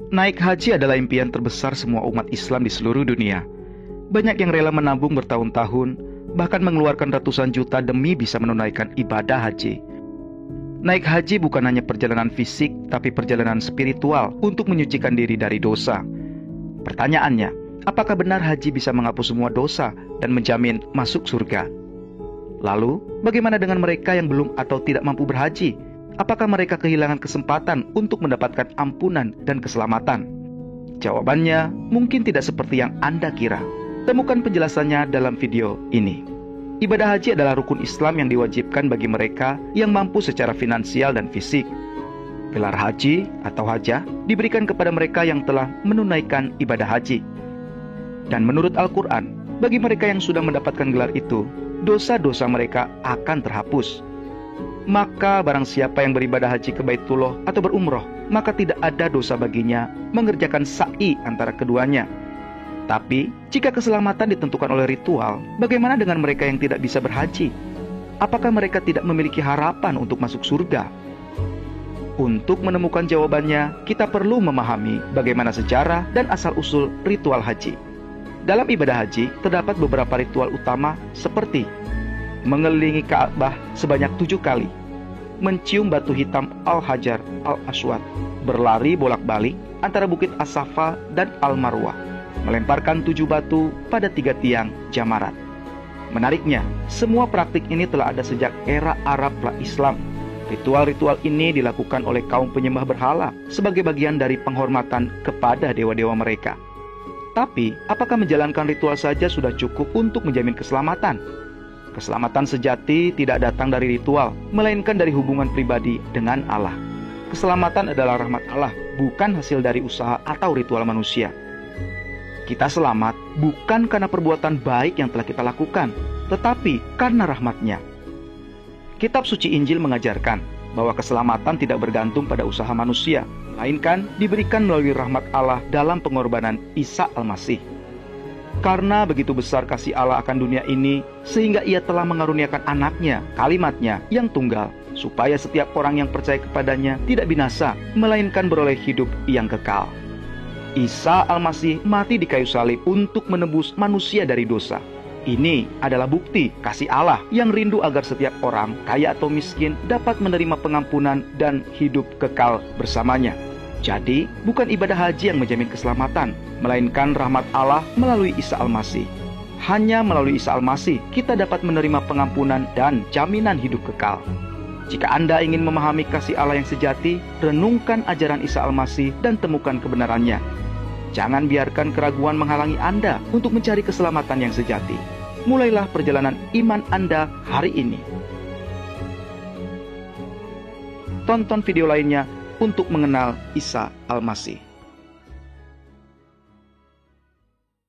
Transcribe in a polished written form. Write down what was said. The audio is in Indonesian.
Naik haji adalah impian terbesar semua umat Islam di seluruh dunia. Banyak yang rela menabung bertahun-tahun, bahkan mengeluarkan ratusan juta demi bisa menunaikan ibadah haji. Naik haji bukan hanya perjalanan fisik, tapi perjalanan spiritual untuk menyucikan diri dari dosa. Pertanyaannya, apakah benar haji bisa menghapus semua dosa dan menjamin masuk surga? Lalu, bagaimana dengan mereka yang belum atau tidak mampu berhaji? Apakah mereka kehilangan kesempatan untuk mendapatkan ampunan dan keselamatan? Jawabannya mungkin tidak seperti yang Anda kira. Temukan penjelasannya dalam video ini. Ibadah haji adalah rukun Islam yang diwajibkan bagi mereka yang mampu secara finansial dan fisik. Gelar haji atau hajah diberikan kepada mereka yang telah menunaikan ibadah haji. Dan menurut Al-Quran, bagi mereka yang sudah mendapatkan gelar itu, dosa-dosa mereka akan terhapus. Maka barang siapa yang beribadah haji ke Baitullah atau berumroh, maka tidak ada dosa baginya mengerjakan sa'i antara keduanya. Tapi, jika keselamatan ditentukan oleh ritual, bagaimana dengan mereka yang tidak bisa berhaji? Apakah mereka tidak memiliki harapan untuk masuk surga? Untuk menemukan jawabannya, kita perlu memahami bagaimana sejarah dan asal-usul ritual haji. Dalam ibadah haji, terdapat beberapa ritual utama seperti mengelilingi Ka'bah sebanyak 7 kali, mencium batu hitam Al-Hajar Al-Aswad, berlari bolak-balik antara Bukit As-Safa dan Al-Marwah, melemparkan 7 batu pada 3 tiang jamarat. Menariknya, semua praktik ini telah ada sejak era Arab pra-Islam. Ritual-ritual ini dilakukan oleh kaum penyembah berhala sebagai bagian dari penghormatan kepada dewa-dewa mereka. Tapi, apakah menjalankan ritual saja sudah cukup untuk menjamin keselamatan? Keselamatan sejati tidak datang dari ritual, melainkan dari hubungan pribadi dengan Allah. Keselamatan adalah rahmat Allah, bukan hasil dari usaha atau ritual manusia. Kita selamat bukan karena perbuatan baik yang telah kita lakukan, tetapi karena rahmat-Nya. Kitab suci Injil mengajarkan bahwa keselamatan tidak bergantung pada usaha manusia, melainkan diberikan melalui rahmat Allah dalam pengorbanan Isa Al-Masih. Karena begitu besar kasih Allah akan dunia ini, sehingga Ia telah mengaruniakan anaknya, kalimatnya yang tunggal, supaya setiap orang yang percaya kepadanya tidak binasa, melainkan beroleh hidup yang kekal. Isa Al-Masih mati di kayu salib untuk menebus manusia dari dosa. Ini adalah bukti kasih Allah yang rindu agar setiap orang, kaya atau miskin, dapat menerima pengampunan dan hidup kekal bersamanya. Jadi, bukan ibadah haji yang menjamin keselamatan, melainkan rahmat Allah melalui Isa Al-Masih. Hanya melalui Isa Al-Masih, kita dapat menerima pengampunan dan jaminan hidup kekal. Jika Anda ingin memahami kasih Allah yang sejati, renungkan ajaran Isa Al-Masih dan temukan kebenarannya. Jangan biarkan keraguan menghalangi Anda untuk mencari keselamatan yang sejati. Mulailah perjalanan iman Anda hari ini. Tonton video lainnya untuk mengenal Isa Al-Masih.